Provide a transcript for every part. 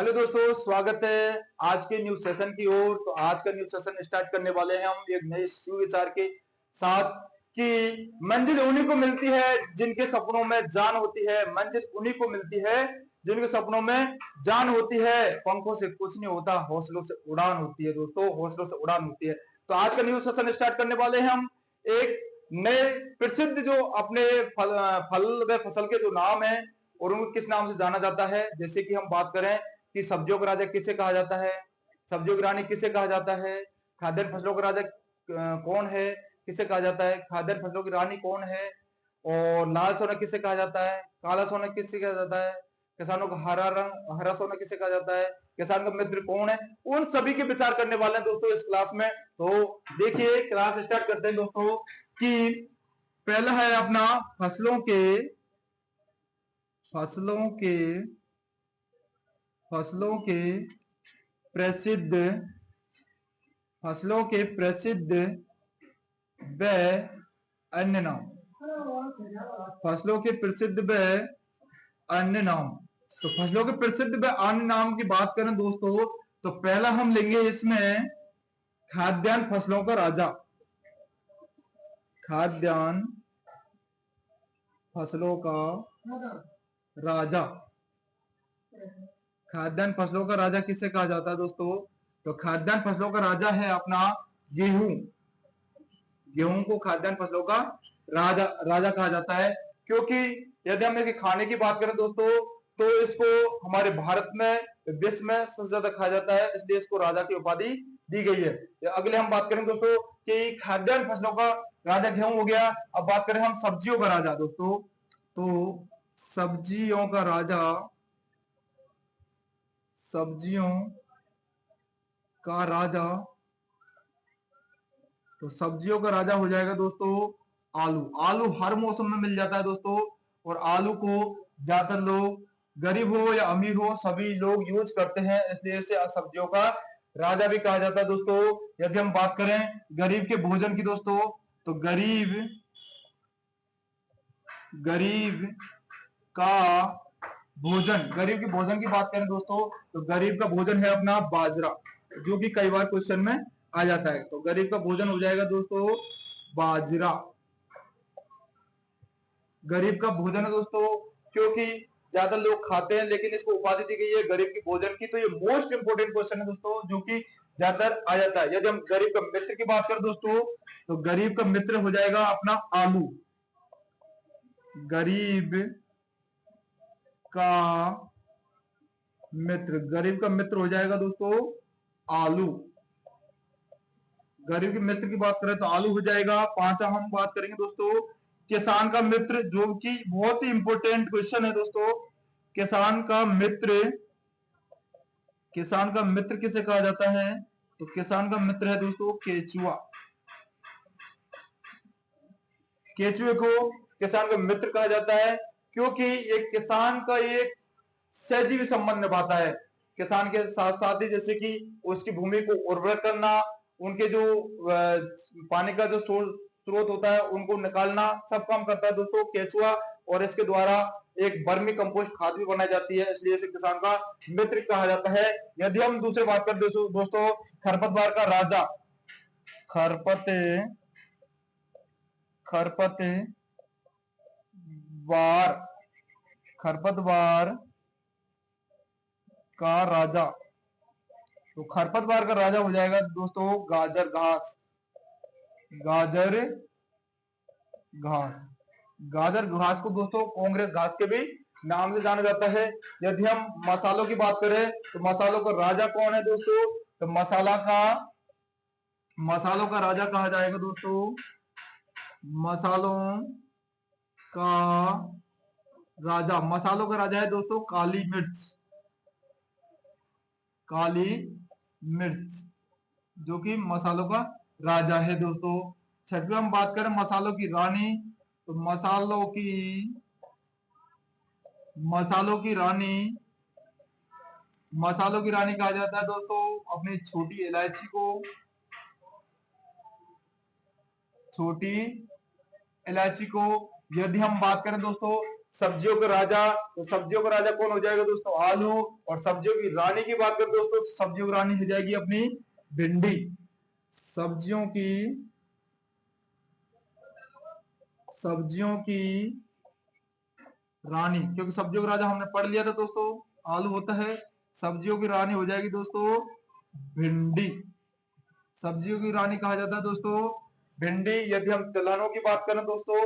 Hello दोस्तों, स्वागत है आज के न्यूज सेशन की ओर। तो आज का न्यूज सेशन स्टार्ट करने वाले हैं हम एक नए सुविचार के साथ कि मंजिल उन्हीं को मिलती है जिनके सपनों में जान होती है। मंजिल उन्हीं को मिलती है जिनके सपनों में जान होती है। पंखों से कुछ नहीं होता, हौसलों से उड़ान होती है दोस्तों, हौसलों से उड़ान होती है। तो आज का न्यूज सेशन स्टार्ट करने वाले हैं हम एक नए प्रसिद्ध जो अपने फल व फसल के जो नाम है और उनको किस नाम से जाना जाता है। जैसे कि हम बात करें कि सब्जियों का राजा किसे कहा जाता है, सब्जियों की रानी किसे कहा जाता है, खाद्यान्न फसलों का राजा कौन है, किसे कहा जाता है, खाद्यान्न फसलों की रानी कौन है, और लाल सोना किसे कहा जाता है, काला सोना किसे कहा जाता है, किसानों का हरा रंग हरा सोना किसे कहा जाता है, किसान का मित्र कौन है, उन सभी के विचार करने वाले हैं दोस्तों इस क्लास में। तो देखिए क्लास स्टार्ट करते हैं दोस्तों कि पहला है अपना फसलों के फसलों के प्रसिद्ध फसलों के प्रसिद्ध व अन्य नाम। फसलों के प्रसिद्ध व अन्य नाम। तो फसलों के प्रसिद्ध व अन्य नाम की बात करें दोस्तों तो पहला हम लेंगे इसमें खाद्यान्न फसलों का राजा। खाद्यान्न फसलों का राजा। खाद्यान्न फसलों का राजा किसे कहा जाता है दोस्तों? तो खाद्यान्न फसलों का राजा है अपना गेहूं। गेहूं को खाद्यान्न फसलों का राजा राजा कहा जाता है, क्योंकि यदि हम इसके खाने की बात करें दोस्तों तो इसको हमारे भारत में विश्व में सबसे ज्यादा खाया जाता है, इसलिए इसको राजा की उपाधि दी गई है। अगले हम बात करें दोस्तों कि खाद्यान्न फसलों का राजा गेहूं हो गया। अब बात करें हम सब्जियों का राजा दोस्तों, तो सब्जियों का राजा सब्जियों का राजा तो सब्जियों का राजा हो जाएगा दोस्तों आलू। आलू हर मौसम में मिल जाता है दोस्तों, और आलू को ज्यादातर लोग गरीब हो या अमीर हो सभी लोग यूज करते हैं, इसलिए इसे सब्जियों का राजा भी कहा जाता है दोस्तों। यदि हम बात करें गरीब के भोजन की दोस्तों तो गरीब का गरीब के भोजन की बात करें दोस्तों तो गरीब का भोजन है अपना बाजरा, जो कि कई बार क्वेश्चन में आ जाता है। तो गरीब का भोजन हो जाएगा दोस्तों बाजरा। गरीब का भोजन है दोस्तों क्योंकि ज्यादा लोग खाते हैं, लेकिन इसको उपाधि दी गई है गरीब के भोजन की। तो ये मोस्ट इंपोर्टेंट क्वेश्चन है दोस्तों, जो कि ज्यादातर आ जाता है। यदि हम गरीब का मित्र की बात करें दोस्तों तो गरीब का मित्र हो जाएगा अपना आलू। गरीब का मित्र हो जाएगा दोस्तों आलू। गरीब के मित्र की बात करें तो आलू हो जाएगा। पांचवा हम बात करेंगे दोस्तों किसान का मित्र, जो कि बहुत ही इंपॉर्टेंट क्वेश्चन है दोस्तों। किसान का मित्र किसे कहा जाता है? तो किसान का मित्र है दोस्तों केचुआ। केचुए को किसान का मित्र कहा जाता है क्योंकि एक किसान का एक सहजीवी संबंध निभाता है किसान के साथ साथ ही, जैसे कि उसकी भूमि को उर्वर करना, उनके जो पानी का जो स्रोत होता है उनको निकालना, सब काम करता है दोस्तों केचुआ। और इसके द्वारा एक वर्मी कंपोस्ट खाद भी बनाई जाती है, इसलिए इसे किसान का मित्र कहा जाता है। यदि हम दूसरी बात करें दोस्तों खरपतवार का राजा। खरपतवार का राजा। तो खरपतवार का राजा हो जाएगा दोस्तों गाजर घास को दोस्तों कांग्रेस घास के भी नाम से जाना जाता है। यदि हम मसालों की बात करें तो मसालों का राजा कौन है दोस्तों? तो मसालों का राजा कहा जाएगा दोस्तों मसालों का राजा है दोस्तों काली मिर्च, जो कि मसालों का राजा है दोस्तों। छठवीं हम बात करें मसालों की रानी, तो मसालों की रानी कहा जाता है दोस्तों अपनी छोटी इलायची को। यदि हम बात करें दोस्तों सब्जियों का राजा, तो सब्जियों का राजा कौन हो जाएगा दोस्तों? आलू। और सब्जियों की रानी की बात करें दोस्तों, तो सब्जियों की रानी हो जाएगी अपनी भिंडी। सब्जियों की रानी, क्योंकि सब्जियों का राजा हमने पढ़ लिया था दोस्तों, आलू होता है। सब्जियों की रानी हो जाएगी दोस्तों भिंडी। सब्जियों की रानी कहा जाता है दोस्तों भिंडी। यदि हम तिलहनों की बात करें दोस्तों,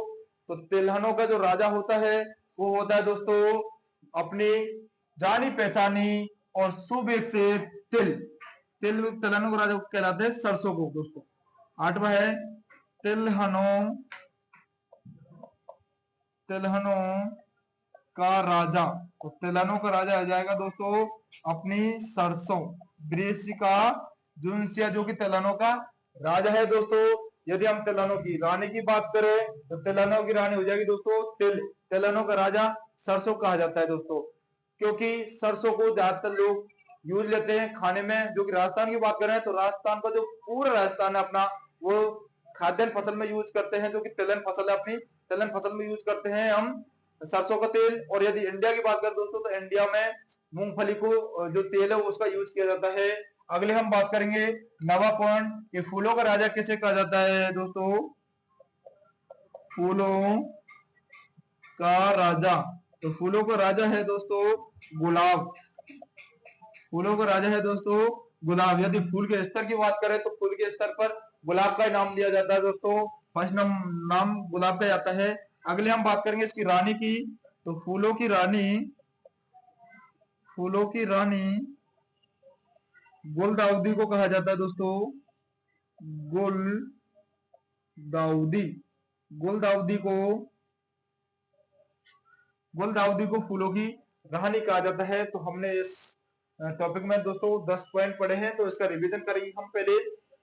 तो तिलहनों का जो राजा होता है वो होता है दोस्तों अपनी जानी पहचानी और सुबेग से तिल। तिलहनों का राजा कहलाते हैं सरसों को दोस्तों। आठवां है तिलहनों का राजा। तो तिलहनों का राजा आ जाएगा दोस्तों अपनी सरसों, ब्रेसिका जुनसिया, जो कि तिलहनों का राजा है दोस्तों। यदि हम तिलहनों की रानी की बात करें, तो तिलहनों की रानी हो जाएगी दोस्तों तिल। तिलहनों का राजा सरसों कहा जाता है दोस्तों, क्योंकि सरसों को ज्यादातर लोग यूज लेते हैं खाने में। जो कि राजस्थान की बात करें, तो राजस्थान का जो पूरा राजस्थान है अपना, वो खाद्यान्न फसल में यूज करते हैं, जो कि तिलहन फसल है अपनी। तिलहन फसल में यूज करते हैं हम सरसों का तेल। और यदि इंडिया की बात करें दोस्तों, तो इंडिया में मूंगफली को जो तेल है उसका यूज किया जाता है। अगले हम बात करेंगे नवा पॉइंट कि फूलों का राजा किसे कहा जाता है दोस्तों? फूलों का राजा, तो फूलों का राजा है दोस्तों गुलाब। फूलों का राजा है दोस्तों गुलाब। यदि फूल के स्तर की बात करें, तो फूल के स्तर पर गुलाब का नाम लिया जाता है दोस्तों। फर्स्ट नाम गुलाब का आता है। अगले हम बात करेंगे इसकी रानी की, तो फूलों की रानी गुलदाउदी को कहा जाता है दोस्तों। गुलदाउदी गुलदाउदी को गुलदाउदी को फूलों की रानी कहा जाता है। तो हमने इस टॉपिक में दोस्तों 10 पॉइंट पढ़े हैं, तो इसका रिवीजन करेंगे हम। पहले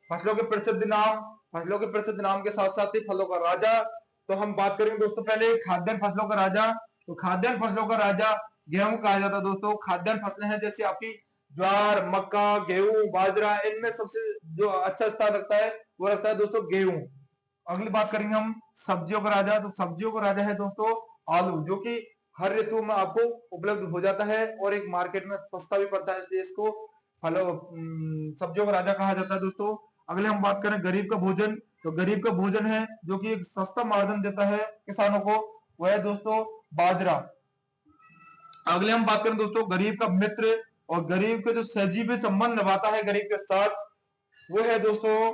फसलों के प्रसिद्ध नाम के साथ साथ ही फलों का राजा। तो हम बात करेंगे दोस्तों पहले खाद्यान्न फसलों का राजा। तो खाद्यान्न फसलों का राजा गेहूं कहा जाता है दोस्तों। खाद्यान्न फसलें हैं जैसे आपकी ज्वार, मक्का, गेहूं, बाजरा, इनमें सबसे जो अच्छा स्थान रखता है वो रखता है दोस्तों गेहूं। अगली बात करेंगे हम सब्जियों का राजा। तो सब्जियों का राजा है दोस्तों आलू, जो कि हर ऋतु में आपको उपलब्ध हो जाता है और एक मार्केट में सस्ता भी पड़ता है, इसलिए इसको फलों सब्जियों का राजा कहा जाता है दोस्तों। अगले हम बात करें गरीब का भोजन। तो गरीब का भोजन है जो कि एक सस्ता मार्जिन देता है किसानों को, वो है दोस्तों बाजरा। अगले हम बात करें दोस्तों गरीब का मित्र और गरीब के जो सहजीवी संबंध निभाता है गरीब के साथ, वो है दोस्तों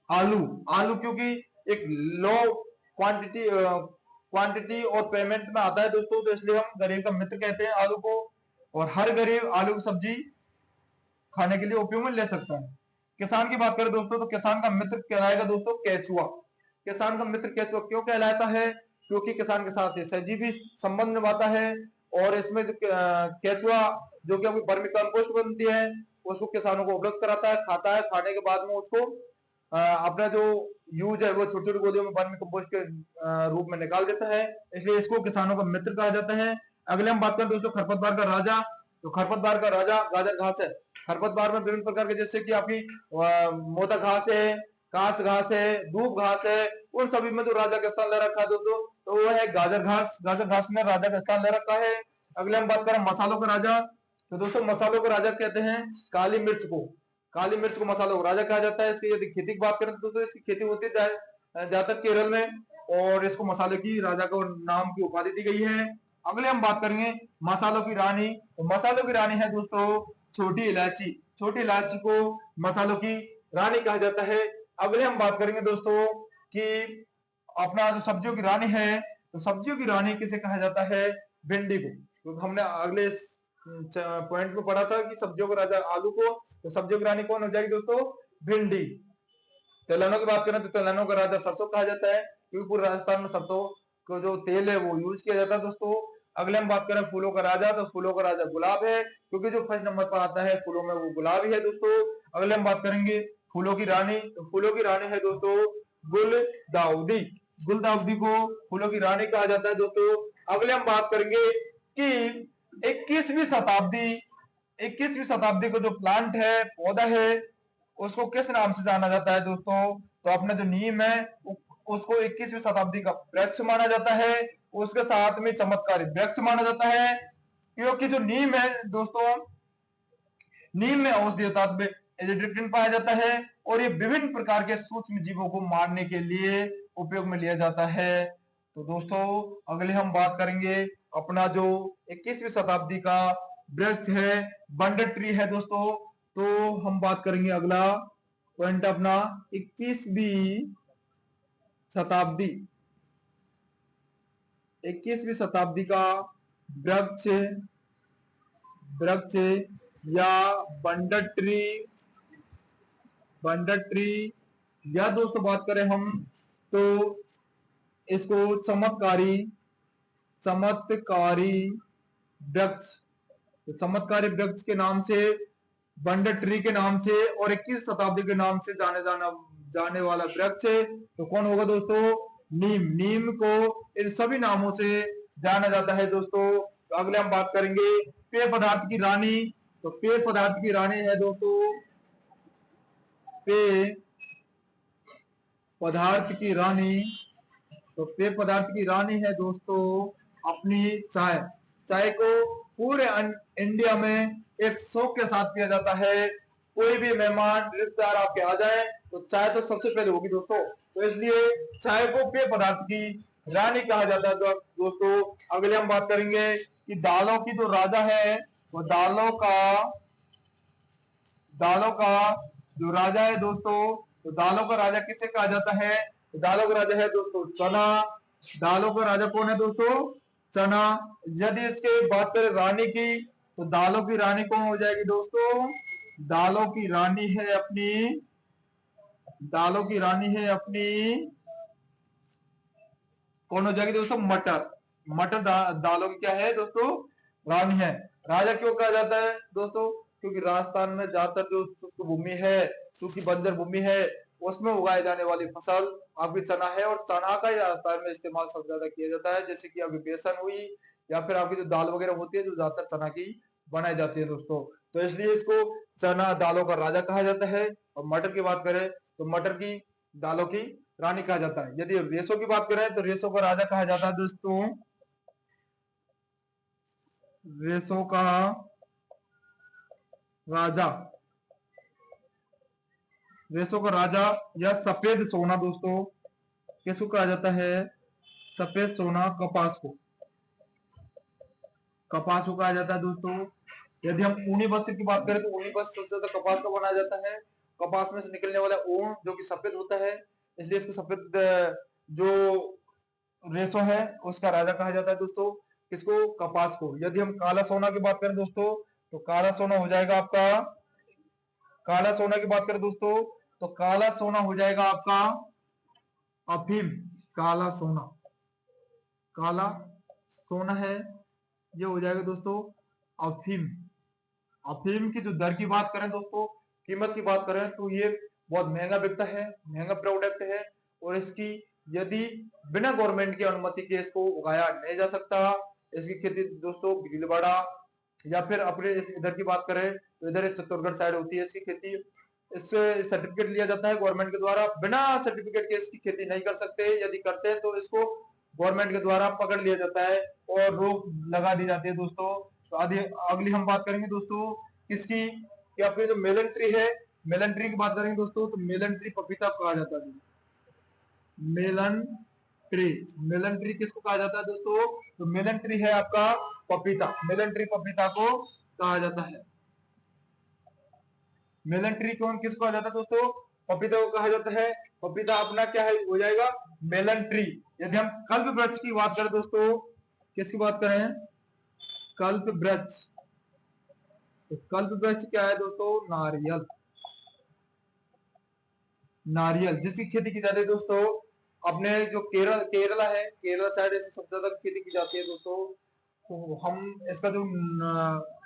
आलू। आलू क्योंकि एक लो क्वांटिटी और पेमेंट में आता है दोस्तों, तो इसलिए हम गरीब का मित्र कहते हैं आलू को। और हर गरीब आलू की सब्जी खाने के लिए उपयोग में ले सकता है। किसान की बात करें दोस्तों, तो किसान का मित्र कहलाएगा दोस्तों केचुआ। किसान का मित्र केचुआ क्यों कहलाता है? क्योंकि किसान के साथ सहजीवी संबंध निभाता है। और इसमें जो केचुआ जो कि वर्मी कंपोस्ट बनती है उसको किसानों को उपलब्ध कराता है, खाता है, खाने के बाद में उसको अपना जो यूज है वो छोटी छोटी गोलियों में वर्मी कंपोस्ट के रूप में निकाल देता है, इसलिए इसको किसानों का मित्र कहा जाता है। अगले हम बात करें दोस्तों खरपतवार का राजा। तो खरपतवार का राजा गाजर घास है। खरपतवार में विभिन्न प्रकार के जैसे कि आपकी मोटा घास है, कांस घास है, दूब घास है, उन सभी में जो राजा का स्थान ले रखा है दोस्तों, तो वो है गाजर घास। गाजर घास ने राजा का स्थान ले रखा है। अगले हम बात करें मसालों का राजा। तो दोस्तों मसालों का राजा कहते हैं काली मिर्च को। काली मिर्च को मसालों का राजा कहा जाता है। इसकी यदि खेती की बात करें तो दोस्तों इसकी खेती होती है ज्यादातर केरल में, और इसको मसाले की राजा को नाम की उपाधि दी गई है। अगले हम बात करेंगे मसालों की रानी। तो मसालों की रानी है दोस्तों छोटी इलायची। छोटी इलायची को मसालों की रानी कहा जाता है। अगले हम बात करेंगे दोस्तों कि अपना जो सब्जियों की रानी है, तो सब्जियों की रानी किसे कहा जाता है? भिंडी को। तो हमने अगले पॉइंट में पढ़ा था कि सब्जियों का राजा आलू को, तो सब्जियों की रानी कौन हो जाएगी दोस्तों? भिंडी। तिलहनों की बात करें तो तिलहनों का राजा सरसों कहा जाता है, क्योंकि पूरे राजस्थान में सरसों को जो तेल है वो यूज किया जाता है दोस्तों। अगले हम बात करें फूलों का राजा। तो फूलों का राजा गुलाब है, क्योंकि जो फर्स्ट नंबर पर आता है फूलों में वो गुलाब ही है दोस्तों। अगले हम बात करेंगे फूलों की रानी। तो फूलों की रानी है दोस्तों गुलदाउदी। गुलदाउदी को फूलों की रानी कहा जाता है दोस्तों। अगले हम बात करेंगे कि 21वीं शताब्दी को जो प्लांट है, पौधा है, उसको किस नाम से जाना जाता है दोस्तों? तो अपना जो नीम है उसको 21वीं शताब्दी का वृक्ष माना जाता है। उसके साथ में चमत्कारी वृक्ष माना जाता है, क्योंकि जो नीम है दोस्तों, नीम में औषधीय तत्व एजिड्रिक्टिन पाया जाता है और ये विभिन्न प्रकार के सूक्ष्म जीवों को मारने के लिए उपयोग में लिया जाता है। तो दोस्तों अगले हम बात करेंगे अपना जो 21वीं शताब्दी का वृक्ष है, बंडर ट्री है दोस्तों। तो हम बात करेंगे अगला पॉइंट अपना 21वीं शताब्दी, 21वीं शताब्दी का वृक्ष, वृक्ष या बंडर ट्री, बंडर ट्री या दोस्तों बात करें हम तो इसको चमत्कारी, चमत्कारी वृक्ष, तो चमत्कारी वृक्ष के नाम से, बंडर ट्री के नाम से और 21 शताब्दी के नाम से जाने वाला वृक्ष तो कौन होगा दोस्तों? नीम। नीम को इन सभी नामों से जाना जाता है दोस्तों। तो अगले हम बात करेंगे पेय पदार्थ की रानी। तो पेय पदार्थ की रानी है दोस्तों, पेय पदार्थ की रानी, तो पेय पदार्थ की रानी है दोस्तों अपनी चाय। चाय को पूरे इंडिया में एक शौक के साथ पिया जाता है। कोई भी मेहमान रिश्तेदार आपके आ जाए तो चाय तो सबसे पहले होगी दोस्तों, तो इसलिए चाय को पेय पदार्थ की रानी कहा जाता है दोस्तों। अगले हम बात करेंगे कि दालों की जो राजा है वो दालों का जो राजा है दोस्तों, तो दालों का राजा किसे कहा जाता है? तो दालों का राजा है दोस्तों चना। दालों का राजा कौन है दोस्तों? चना। यदि इसके बात करें रानी की, तो दालों की रानी कौन हो जाएगी दोस्तों? दालों की रानी है अपनी, दालों की रानी है अपनी कौन हो जाएगी दोस्तों? मटर। मटर दालों की क्या है दोस्तों? रानी है। राजा क्यों कहा जाता है दोस्तों? क्योंकि राजस्थान में ज्यादातर जो शुष्क भूमि है, सूखी बंजर भूमि है, उसमें उगाए जाने वाली फसल आपकी चना है और चना का ही राजस्थान में इस्तेमाल सबसे ज्यादा किया जाता है। जैसे कि आपकी बेसन हुई या फिर आपकी जो दाल वगैरह होती है जो ज्यादातर चना की बनाई जाती है दोस्तों, तो इसलिए इसको चना दालों का राजा कहा जाता है। और मटर की बात करें तो मटर की दालों की रानी कहा जाता है। यदि रेशों की बात करें तो रेशों का राजा कहा जाता है दोस्तों, रेशों का राजा, रेशों का राजा या सफेद सोना दोस्तों किसको कहा जाता है? सफेद सोना कपास को, कपास को कहा जाता है दोस्तों। यदि हम ऊनी वस्त्र की बात करें तो ऊनी वस्त्र सबसे ज्यादा कपास का बनाया जाता है। कपास में से निकलने वाला ऊन जो कि सफेद होता है, इसलिए इसको सफेद जो रेशो है उसका राजा कहा जाता है दोस्तों। किसको? कपास को। यदि हम काला सोना की बात करें दोस्तों, तो काला सोना हो जाएगा आपका, काला सोना की बात करें दोस्तों तो काला सोना हो जाएगा आपका अफीम। काला सोना, काला सोना है ये हो जाएगा दोस्तों अफीम। अफीम की जो दर की बात करें दोस्तों, कीमत की बात करें तो ये बहुत महंगा बिकता है, महंगा प्रोडक्ट है और इसकी यदि बिना गवर्नमेंट की अनुमति के इसको उगाया नहीं जा सकता। इसकी खेती दोस्तों भीलवाड़ा या फिर अपने इधर की बात करें तो इधर चित्तौड़गढ़ साइड होती है इसकी खेती। इससे सर्टिफिकेट लिया जाता है गवर्नमेंट के द्वारा, बिना सर्टिफिकेट के इसकी खेती नहीं कर सकते। यदि करते हैं तो इसको गवर्नमेंट के द्वारा पकड़ लिया जाता है और रोक लगा दी जाती है दोस्तों। तो आगे अगली हम बात करेंगे दोस्तों किसकी, कि आपकी जो मेलन ट्री है, मेलन ट्री की बात करेंगे दोस्तों तो मेलन ट्री पपीता कहा जाता है। मेलन ट्री, मेलन ट्री किसको कहा जाता है दोस्तों? तो मेलन ट्री है आपका पपीता, मेलन ट्री पपीता को कहा जाता है। मेलन ट्री कौन किसको कहा जाता है दोस्तों? पपीता को कहा जाता है। पपीता अपना क्या है हो जाएगा? Melon tree. यदि हम कल्प वृक्ष की बात करें दोस्तों, किसकी बात करें? कल्प वृक्ष। तो कल्प वृक्ष क्या है दोस्तों? नारियल। नारियल जिसकी खेती की जाती है दोस्तों अपने जो केरला है, केरला साइड ऐसे सबसे ज्यादा खेती की जाती है दोस्तों। तो हम इसका जो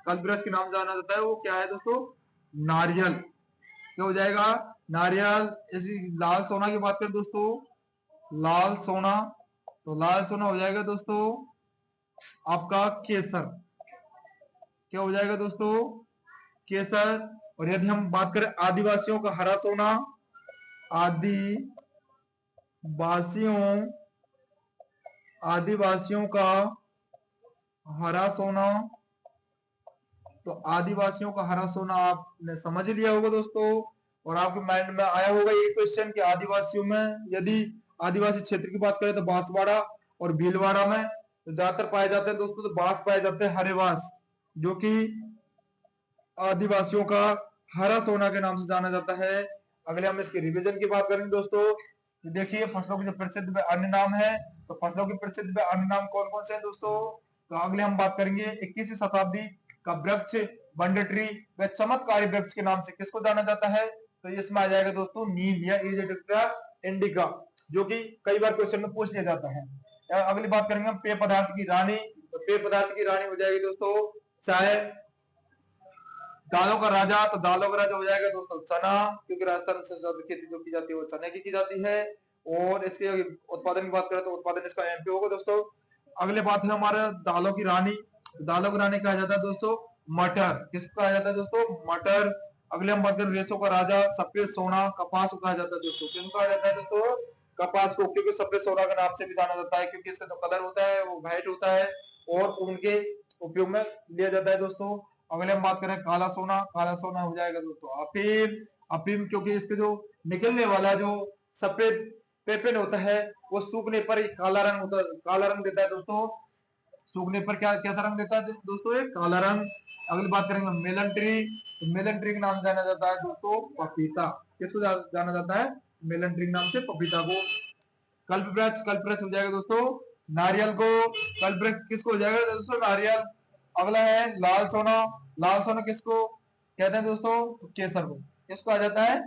कल्प वृक्ष के नाम जाना जाता है वो क्या है दोस्तों? नारियल। क्या हो जाएगा? नारियल। इसी लाल सोना की बात करें दोस्तों, लाल सोना, तो लाल सोना हो जाएगा दोस्तों आपका केसर। क्या हो जाएगा दोस्तों? केसर। और यदि हम बात करें आदिवासियों का हरा सोना, आदिवासियों आदिवासियों का हरा सोना। तो आदिवासियों का हरा सोना आपने समझ लिया होगा दोस्तों, और आपके माइंड में आया होगा ये क्वेश्चन कि आदिवासियों में, यदि आदिवासी क्षेत्र की बात करें तो बांसवाड़ा और भीलवाड़ा में तो ज्यादातर पाए जाते हैं दोस्तों, तो बांस पाए जाते हैं, हरे बांस, जो कि आदिवासियों का हरा सोना के नाम से जाना जाता है। अगले हम इसके रिवीजन की बात करेंगे दोस्तों। तो देखिए फसलों के जो प्रसिद्ध अन्य नाम है, तो फसलों के प्रसिद्ध अन्य नाम कौन कौन से हैं दोस्तों। तो अगले हम बात करेंगे 21वीं शताब्दी का वृक्ष बंड ट्री व चमत्कारी वृक्ष के नाम से किसको जाना जाता है। तो इसमें आ जाएगा दोस्तों नीम या इजिप्टिका इंडिका, जो कि कई बार क्वेश्चन में पूछ लिया जाता है। अगली बात करेंगे हम पेय पदार्थ की रानी। तो पेय पदार्थ की रानी हो जाएगी दोस्तों चाय। दालों का राजा, तो दालों का राजा हो जाएगा दोस्तों चना, क्योंकि राजस्थान में सबसे ज्यादा खेती जो की जाती है वो चने की जाती है। और इसके उत्पादन की बात करें तो उत्पादन इसका एमपी होगा दोस्तों। अगले बात है हमारा दालों की रानी। दालों की रानी कहा जाता है दोस्तों मटर। किसको कहा जाता है दोस्तों, मटर। अगले हम बात करें रेशों का राजा, सफेद सोना, कपास को कहा जाता है दोस्तों। किसको कहा जाता है दोस्तों, कपास को, क्योंकि सफेद सोना के नाम से भी जाना जाता है, क्योंकि इसका जो कलर होता है वो व्हाइट होता है और उनके उपयोग में लिया जाता है दोस्तों। अगले हम बात करें काला सोना। काला सोना हो जाएगा दोस्तों अफीम। अफीम क्योंकि इसके जो निकलने वाला जो सफेद पेपन होता है वो सूखने पर काला रंग होता है, काला रंग देता है दोस्तों। सूखने पर क्या कैसा रंग देता है दोस्तों, एक काला रंग। अगली बात करेंगे मेलन ट्री। तो मेलन ट्री के नाम जाना जाता है दोस्तों पपीता। किसको जाना जाता है, मेलन ट्री के नाम से पपीता को। कल्प वृक्ष, कल्प वृक्ष हो जाएगा दोस्तों नारियल को। कल्प वृक्ष किसको हो जाएगा दोस्तों, नारियल। अगला है लाल सोना। लाल सोना किसको कहते हैं दोस्तों, तो केसर को। किसको आ जाता है,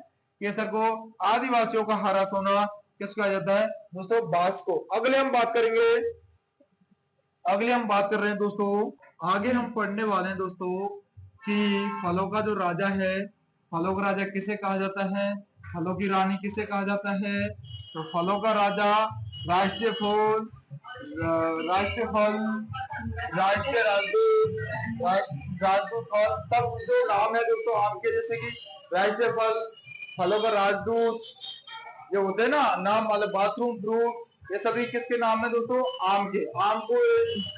केसर को। आदिवासियों का हरा सोना किसको आ जाता है दोस्तों, बांस को। अगले हम बात करेंगे, अगले हम बात कर रहे हैं दोस्तों, आगे हम पढ़ने वाले हैं दोस्तों कि फलों का जो राजा है, फलों का राजा किसे कहा जाता है, फलों की रानी किसे कहा जाता है। तो फलों का राजा राष्ट्रीय फल, राष्ट्रीय फल, राष्ट्रीय राजदूत, राजदूत फल, सब जो नाम है दोस्तों आपके, जैसे कि राष्ट्रीय फल, फलों का राजदूत, जो होते हैं ना नाम वाले, बाथरूम फ्रूट, ये सभी किसके नाम है दोस्तों, आम के। आम को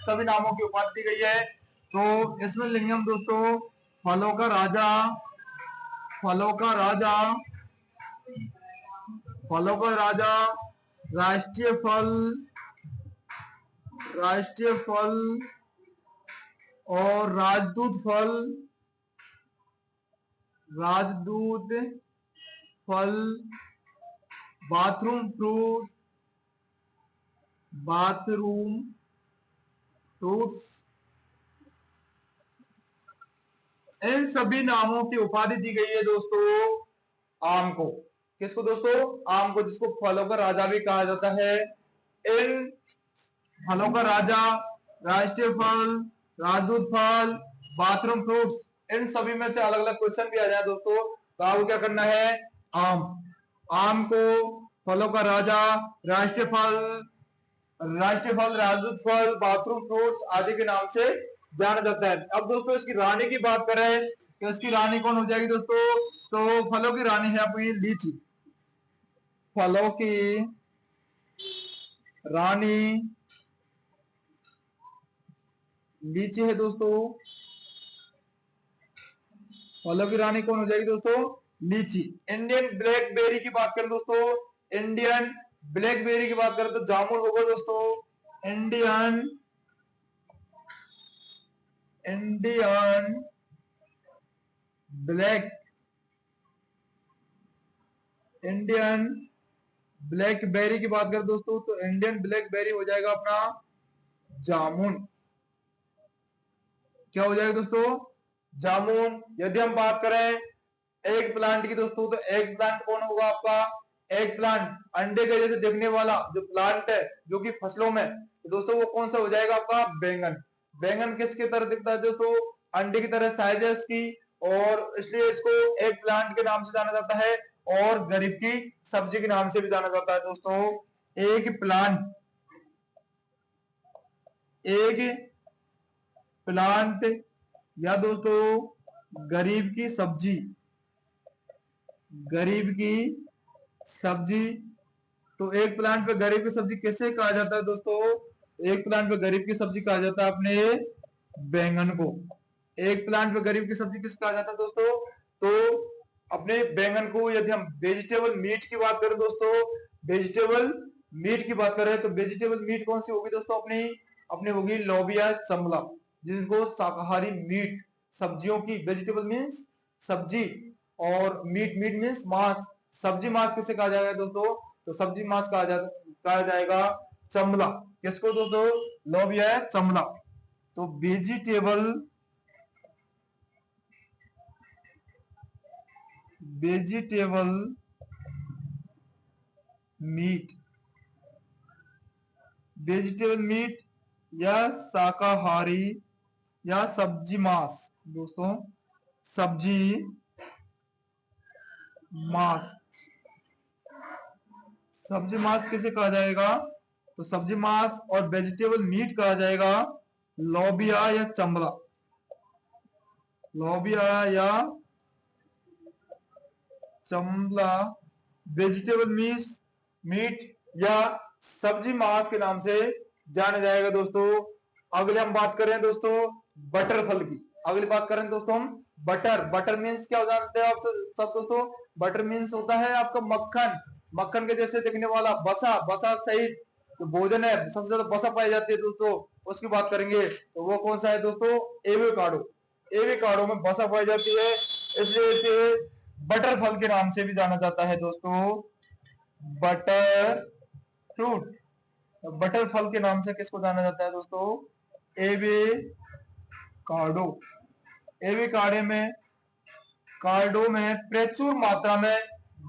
सभी नामों की उपाधि दी गई है। तो इसमें लेंगे हम दोस्तों फलों का राजा, फलों का राजा, फलों का राजा, राष्ट्रीय फल, राष्ट्रीय फल और राजदूत फल, राजदूत फल, बाथरूम फ्रूट, बाथरूम फ्रूट्स, इन सभी नामों की उपाधि दी गई है दोस्तों आम को। किसको दोस्तों, आम को, जिसको फलों का राजा भी कहा जाता है। इन फलों का राजा, राष्ट्रीय फल, राजदूत फल, बाथरूम फ्रूट्स, इन सभी में से अलग अलग क्वेश्चन भी आ जाए दोस्तों, तो आपको क्या करना है, आम, आम को फलों का राजा, राष्ट्रीय फल, राजदूत फल, बाथरूम फ्रूट्स आदि के नाम से जाना जाता है। अब दोस्तों इसकी रानी की बात करें तो इसकी रानी कौन हो जाएगी दोस्तों, तो फलों की रानी है अपनी लीची। फलों की रानी लीची है दोस्तों। फलों की रानी कौन हो जाएगी दोस्तों, लीची। इंडियन ब्लैकबेरी की बात करें दोस्तों, इंडियन ब्लैकबेरी की बात करें तो जामुन होगा दोस्तों। Indian Indian black Indian blackberry की बात करें दोस्तों, तो इंडियन ब्लैकबेरी हो जाएगा अपना जामुन। क्या हो जाएगा दोस्तों, जामुन। यदि हम बात करें एग प्लांट की दोस्तों, तो एग प्लांट कौन होगा आपका, एग प्लांट, अंडे के जैसे दिखने वाला जो प्लांट है जो कि फसलों में, तो दोस्तों वो कौन सा हो जाएगा आपका, बैंगन। बैंगन किसकी तरह दिखता है दोस्तों, अंडे की तरह साइज है इसकी, और इसलिए इसको एग प्लांट के नाम से जाना जाता है, और गरीब की सब्जी के नाम से भी जाना जाता है दोस्तों। एग प्लांट, एग प्लांट या दोस्तों गरीब की सब्जी, गरीब की सब्जी। तो एक प्लांट पे गरीब की सब्जी किसे कहा जाता है दोस्तों, एक प्लांट पे गरीब की सब्जी कहा जाता है अपने बैंगन को। एक प्लांट पे गरीब की सब्जी किस कहा जाता है दोस्तों? तो अपने बैंगन को। यदि हम वेजिटेबल मीट की बात करें दोस्तों, वेजिटेबल मीट की बात करें तो वेजिटेबल मीट कौन सी होगी दोस्तों? अपनी अपनी होगी लोबिया चमला, जिनको शाकाहारी मीट, सब्जियों की, वेजिटेबल मीन्स सब्जी और मीट, मीट मीन्स मांस। सब्जी मांस किसे कहा जाएगा दोस्तों? तो सब्जी मांस कहा जाएगा चमला। किसको दोस्तों? लोबिया चमला। तो वेजिटेबल मीट, वेजिटेबल मीट या शाकाहारी या सब्जी मांस दोस्तों, सब्जी मांस। सब्जी मांस किसे कहा जाएगा? तो सब्जी मांस और वेजिटेबल मीट कहा जाएगा लोबिया या चमड़ा। लोबिया या चमड़ा वेजिटेबल मीट या सब्जी मांस के नाम से जाना जाएगा दोस्तों। अगले हम बात करें दोस्तों बटर फल की। अगली बात करें दोस्तों हम बटर मीन्स क्या हो जानते हैं आप सब दोस्तों? बटर मीन्स होता है आपका मक्खन, मक्खन के जैसे दिखने वाला बसा सहित जो भोजन है, सबसे ज्यादा बसा पाई जाती है दोस्तों, उसकी बात करेंगे तो वो कौन सा है दोस्तों? एवोकाडो। एवोकाडो में बसा पाई जाती है, इसलिए इसे बटर फल के नाम से भी जाना जाता है दोस्तों, बटर फ्रूट। बटर फल के नाम से किसको जाना जाता है दोस्तों? एवोकाडो। एवोकाडो में कार्डो में प्रचुर मात्रा में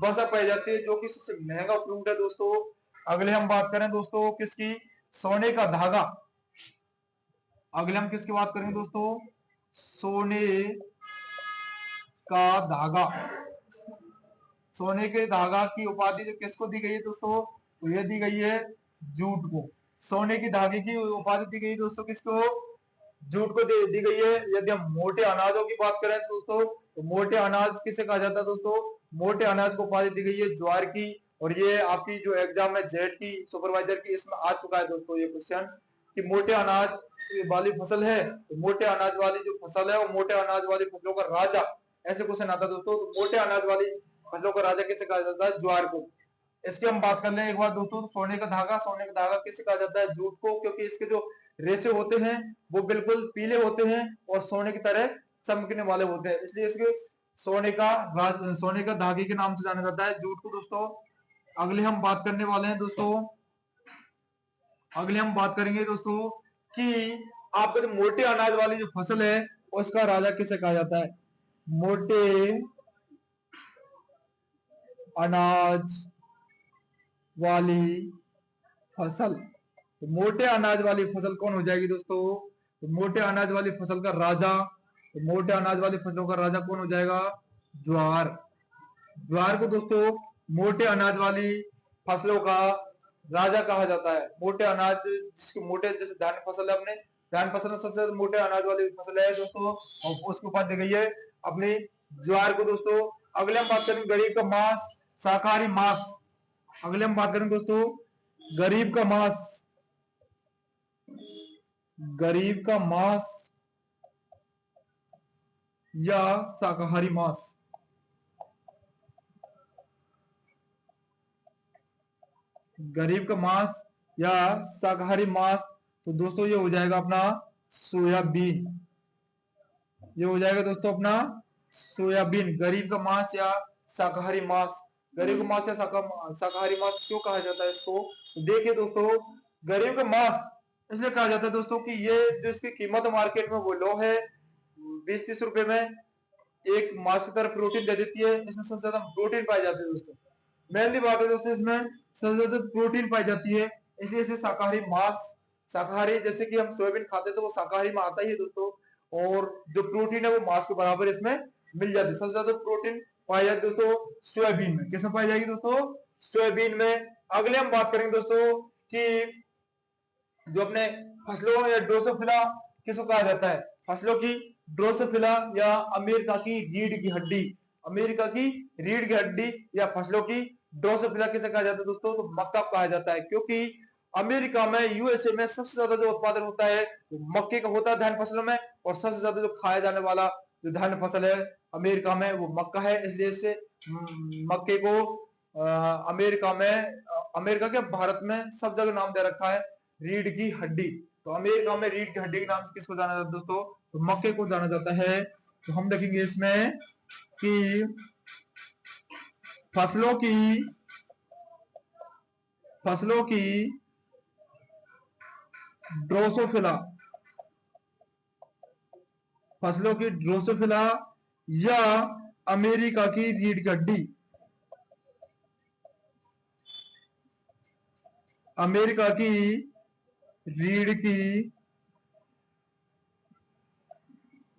वसा पाई जाती है, जो कि सबसे महंगा फ्रूट है दोस्तों। अगले हम बात करें दोस्तों किसकी? सोने का धागा। अगले हम किसकी बात करेंगे दोस्तों? सोने का धागा। सोने के धागा की उपाधि जो किसको दी गई है दोस्तों? तो ये दी गई है जूट को। सोने की धागे की उपाधि दी गई दोस्तों किसको? जूट को दी गई है। यदि हम मोटे अनाजों की बात करें दोस्तों तो मोटे अनाज किसे कहा जाता है दोस्तों? मोटे अनाज को उपाधि दी गई है ज्वार की। और ये आपकी जो एग्जाम है जेड की सुपरवाइजर की, इसमें आ चुका है दोस्तों ये क्वेश्चन कि मोटे अनाज वाली फसल है, तो मोटे अनाज वाली जो फसल है वो मोटे अनाज वाली फसलों का राजा, ऐसे क्वेश्चन आता है दोस्तों। तो मोटे अनाज वाली फसलों का राजा किसे कहा जाता है? ज्वार को। इसकी हम बात कर लें एक बार दोस्तों, तो सोने का धागा, सोने का धागा किसे कहा जाता है? जूट को, क्योंकि इसके जो रेशे होते हैं वो बिल्कुल पीले होते हैं और सोने की तरह चमकने वाले होते हैं, इसलिए इसके सोने का धागे के नाम से जाना जाता है जूट को दोस्तों। अगले हम बात करने वाले हैं दोस्तों, अगले हम बात करेंगे दोस्तों कि आपका जो मोटे अनाज वाली जो फसल है उसका राजा किसे कहा जाता है? मोटे अनाज वाली फसल। तो मोटे अनाज वाली फसल कौन हो जाएगी दोस्तों? तो मोटे अनाज वाली फसल का राजा, तो मोटे अनाज वाली फसलों का राजा कौन हो जाएगा? ज्वार। ज्वार को दोस्तों मोटे अनाज वाली फसलों का राजा कहा जाता है। मोटे अनाज जिसके मोटे, जैसे धान फसल है, अपने धान फसल में सबसे मोटे अनाज वाली फसल है दोस्तों, और उसको उपाधि दी गई है अपनी ज्वार को दोस्तों। अगले हम बात करेंगे गरीब का मांस, शाकाहारी मांस। अगले हम बात करेंगे दोस्तों गरीब का मांस, गरीब का मांस या शाकाहारी मांस। गरीब का मांस या शाकाहारी मांस, तो दोस्तों ये हो जाएगा अपना सोयाबीन। ये हो जाएगा दोस्तों अपना सोयाबीन। गरीब का मांस या शाकाहारी मांस। गरीब का मांस या शाकाहारी मांस क्यों कहा जाता है इसको? तो देखिए दोस्तों, गरीब का मांस इसलिए कहा जाता है दोस्तों कि ये जो इसकी कीमत मार्केट में वो लो है, 20-30 रुपए में एक मांस की तरह प्रोटीन दे देती है। इसमें सबसे ज्यादा प्रोटीन पाई जाती है दोस्तों, मेनली बात है दोस्तों, इसमें सबसे ज्यादा प्रोटीन पाई जाती है, इसलिए इसे शाकाहारी मांस। शाकाहारी जैसे कि हम सोयाबीन खाते तो वो शाकाहारी में आता ही है दोस्तों, और जो प्रोटीन है वो मांस के बराबर इसमें मिल जाती है। सबसे ज्यादा प्रोटीन पाई जाती है दोस्तों सोयाबीन में। किसमें पाई जाएगी दोस्तों? सोयाबीन में। अगले हम बात करेंगे दोस्तों कि जो अपने फसलों या ड्रोसोफिला किसको कहा जाता है? फसलों की ड्रोसोफिला या अमेरिका की रीढ़ की हड्डी। अमेरिका की रीढ़ की हड्डी या फसलों की ड्रोसोफिला किसे कहा जाता है दोस्तों? तो मक्का कहा जाता है, क्योंकि अमेरिका में, यूएसए में सबसे ज्यादा जो उत्पादन होता है वो मक्के का होता है धान फसलों में, और सबसे ज्यादा जो खाया जाने वाला जो धान फसल है अमेरिका में वो मक्का है। इसलिए से मक्के को अमेरिका में, अमेरिका के भारत में सब जगह नाम दे रखा है रीढ़ की हड्डी। तो अमेरिका में रीढ़ की हड्डी के नाम से किसको जाना जाता है दोस्तों? तो मक्के को जाना जाता है। तो हम देखेंगे इसमें कि फसलों की ड्रोसोफिला, फसलों की ड्रोसोफिला या अमेरिका की रीढ़ की हड्डी, अमेरिका की रीढ़ की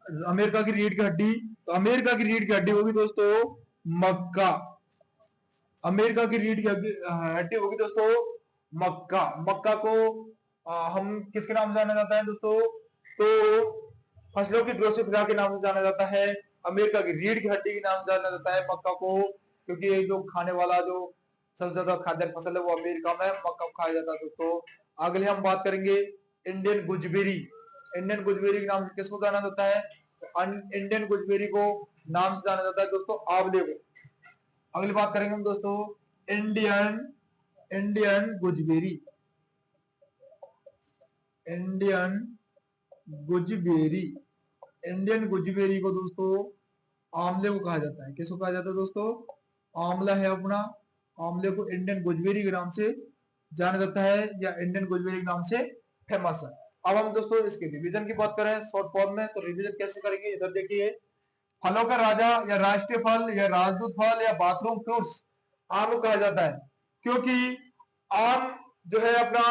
हड्डी। तो अमेरिका की रीढ़ की हड्डी होगी दोस्तों मक्का। अमेरिका की रीढ़ की हड्डी होगी दोस्तों मक्का। मक्का को हम किसके नाम से जाना जाता है दोस्तों? तो फसलों की ड्रोसोफिला के नाम से जाना जाता है। अमेरिका की रीढ़ की हड्डी के नाम से जाना जाता है मक्का को, क्योंकि ये जो खाने वाला जो सबसे ज्यादा खाद्य फसल है वो अमेरिका में मक्का खाया जाता है दोस्तों। अगले हम बात करेंगे इंडियन गुजबेरी। इंडियन गुजबेरी के नाम से किसको जाना जाता है? इंडियन गुजबेरी को नाम से जाना जाता है दोस्तों आंवले को। अगली बात करेंगे हम दोस्तों इंडियन गुजबेरी। इंडियन गुजबेरी को दोस्तों आंवले को कहा जाता है। किसको कहा जाता है दोस्तों? आंवला है अपना, आंवले को इंडियन गुजबेरी के नाम से जाना जाता है या इंडियन गुजबेरी के नाम से फेमस है। अब हम दोस्तों इसके रिवीजन की बात करें शॉर्ट फॉर्म में, तो रिवीजन कैसे करेंगे इधर देखिए। फलों का राजा या राष्ट्रीय फल या राजदूत फल या बाथरूम फ्रूट्स आम को कहा जाता है, क्योंकि आम जो है अपना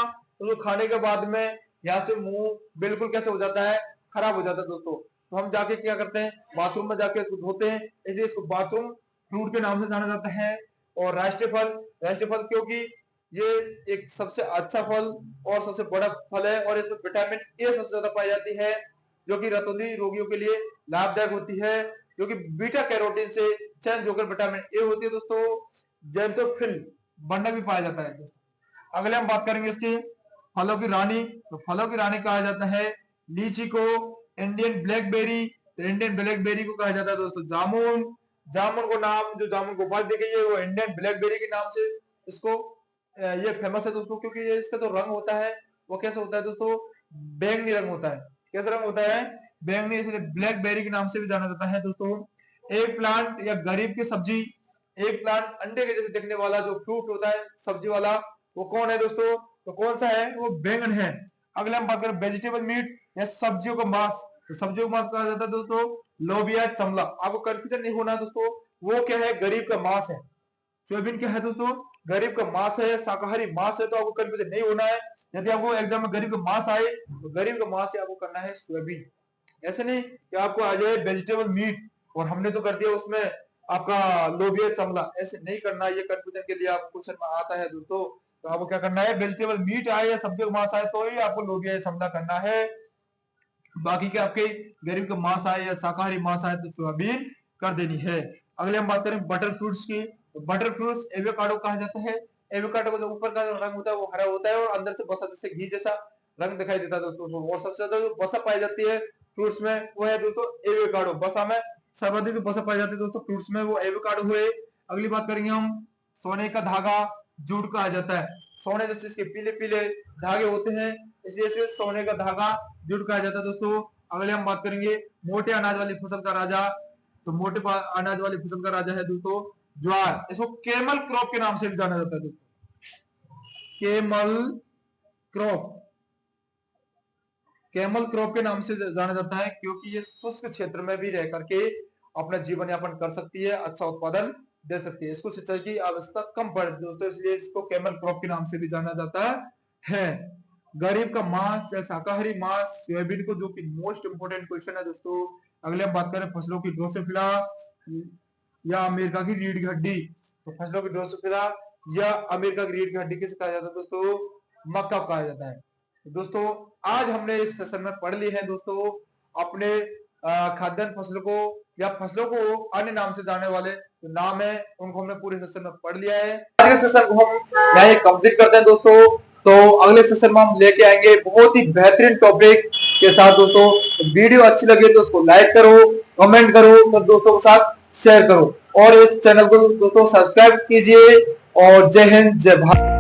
तो खाने के बाद में यहाँ से मुंह बिल्कुल कैसे हो जाता है, खराब हो जाता है दोस्तों। तो हम जाके क्या करते हैं, बाथरूम में जाके इसको धोते हैं, इसलिए इसको बाथरूम फ्रूट के नाम से जाना जाता है। और राष्ट्रीय फल क्योंकि ये एक सबसे अच्छा फल और सबसे बड़ा फल है, और इसमें विटामिन ए सबसे ज्यादा पाई जाती है, जो कि रतौंधी रोगियों के लिए लाभदायक होती है, जो कि बीटा कैरोटीन से चेंज होकर विटामिन ए होती है दोस्तों। जेंथोफिल बनना भी पाया जाता है दोस्तों। अगले हम बात करेंगे इसकी फलों की रानी। तो फलों की रानी कहा जाता है लीची को। इंडियन ब्लैकबेरी, तो इंडियन ब्लैकबेरी को कहा जाता है दोस्तों जामुन को नाम जो जामुन को उपाधि दी गई है वो इंडियन ब्लैकबेरी के नाम से इसको ये फेमस है दोस्तों, क्योंकि ये इसका जो रंग होता है वो कैसे होता है दोस्तों? बैंगनी रंग होता है। कैसा रंग होता है? बैंगनी, इसलिए ब्लैकबेरी के नाम से भी जाना जाता है दोस्तों। एक प्लांट या गरीब की सब्जी, एक प्लांट अंडे के जैसे दिखने वाला जो फ्रूट होता है सब्जी वाला, वो कौन है दोस्तों? तो कौन सा है? वो बैंगन है। अगले हम बात करें वेजिटेबल मीट या सब्जियों का मांस। तो सब्जियों का मांस कहा जाता है दोस्तों लोबिया चमला। आपको कंफ्यूजन नहीं होना दोस्तों, वो क्या है? गरीब का मांस है। सोयाबीन क्या है दोस्तों? गरीब का मांस है, शाकाहारी मांस है। तो आपको कंफ्यूजन नहीं होना है। यदि आपको एग्जाम में गरीब का मांस आए तो गरीब का मांस से आपको करना है सोयाबीन, ऐसे नहीं कि आपको आ जाए वेजिटेबल मीट और हमने तो कर दिया उसमें आपका लोबिया चमला, ऐसे नहीं करना। ये कंफ्यूजन के लिए आपको क्वेश्चन में आता है दोस्तों। तो आपको क्या करना है? वेजिटेबल मीट आए या सब्जियों का मांस आए तो ही आपको लोबिया चमला करना है। बाकी के आपके गरीब का मांस आए या शाकाहारी मांस आए तो सोयाबीन कर देनी है। अगले हम बात करें बटर फ्रूट्स की। तो बटर फ्रूट्स एवोकाडो कहा जाता है। एवोकाडो का जो ऊपर का रंग होता है वो हरा होता है और अंदर से बसा जैसे घी जैसा रंग दिखाई देता है दोस्तों। और सबसे ज्यादा जो बसा पाई जाती है फ्रूट्स में वो है दोस्तों एवोकाडो। बसा में सर्वाधिक जो बसा पाई जाती है दोस्तों फ्रूट्स में वो एवोकाडो हुए। अगली बात करेंगे हम सोने का धागा जूट कहा जाता है। सोने जैसे इसके पीले पीले धागे होते हैं इसलिए इसे सोने का धागा जूट कहा जाता है दोस्तों। अगले हम बात करेंगे मोटे अनाज वाली फसल का राजा। तो मोटे अनाज वाली फसल का राजा है दोस्तों ज्वार। इसको केमल क्रॉप के नाम से भी जाना जाता है दोस्तों। केमल क्रॉप के नाम से जाना जाता है क्योंकि ये शुष्क क्षेत्र में भी रह करके अपना जीवन यापन कर सकती है, अच्छा उत्पादन दे सकती है। इसको सिंचाई की आवश्यकता कम पड़ती है दोस्तों, इसलिए इसको केमल क्रॉप के नाम से भी जाना जाता है। गरीब का मांस या शाकाहारी मांस सोयाबीन को, जो कि मोस्ट इंपोर्टेंट क्वेश्चन है दोस्तों। अगले हम बात करें फसलों की ड्रोसोफिला या अमेरिका की रीढ़ की हड्डी। तो फसलों की ड्रोसोफिला या अमेरिका की रीढ़ की हड्डी किसे कहा जाता है दोस्तों? मक्का कहा जाता है। तो दोस्तों आज हमने इस सेशन में पढ़ ली है दोस्तों अपने खाद्यान्न फसलों को या फसलों को अन्य नाम से जाने वाले जो नाम है उनको हमने पूरे सेशन में पढ़ लिया है। आज के सेशन को हम यहीं कंप्लीट करते हैं दोस्तों। तो अगले सेशन में हम लेके आएंगे बहुत ही बेहतरीन टॉपिक के साथ दोस्तों। वीडियो अच्छी लगे तो उसको लाइक करो, कमेंट करो, तो दोस्तों के साथ शेयर करो और इस चैनल को दोस्तों सब्सक्राइब कीजिए। और जय हिंद, जय भारत।